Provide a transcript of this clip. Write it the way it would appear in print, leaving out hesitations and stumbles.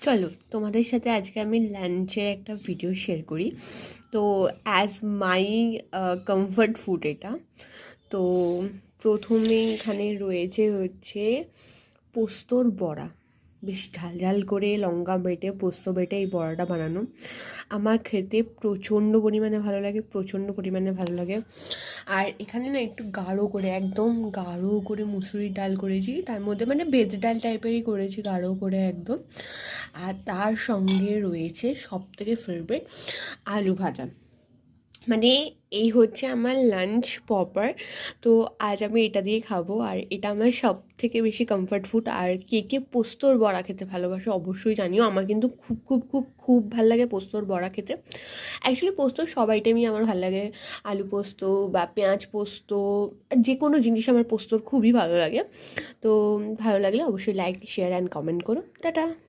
চলো তোমাদের সাথে আজকে আমি লাঞ্চের একটা ভিডিও শেয়ার করি। তো অ্যাজ মাই কমফর্ট ফুড এটা। তো প্রথমে এখানে রয়েছে হচ্ছে পোস্তর বড়া, বেশ ঝাল ঝাল করে লঙ্কা বেটে পোস্ত বেটে এই বড়াটা বানানো আমার খেতে প্রচণ্ড পরিমাণে ভালো লাগে, প্রচণ্ড পরিমাণে ভালো লাগে। আর এখানে না একটু গাঢ় করে, একদম গাঢ় করে মুসুরির ডাল করেছি, তার মধ্যে মানে ভেজ ডাল টাইপেরই করেছি, গাঢ় করে একদম। আর তার সঙ্গে রয়েছে সবথেকে ফেভারিট আলু ভাজা। মানে এই হচ্ছে আমার লাঞ্চ প্রপার। তো আজ আমি এটা দিয়ে খাবো, আর এটা আমার সব থেকে বেশি কমফর্ট ফুড। আর কে কে পোস্তর বড়া খেতে ভালোবাসে অবশ্যই জানিও। আমার কিন্তু খুব খুব খুব খুব ভালো লাগে পোস্তর বড়া খেতে। অ্যাকচুয়ালি পোস্তর সব আইটেমই আমার ভালো লাগে, আলু পোস্ত বা পেঁয়াজ পোস্ত, যে কোনো জিনিস আমার পোস্তর খুবই ভালো লাগে। তো ভালো লাগলে অবশ্যই লাইক, শেয়ার অ্যান্ড কমেন্ট করো। টাটা।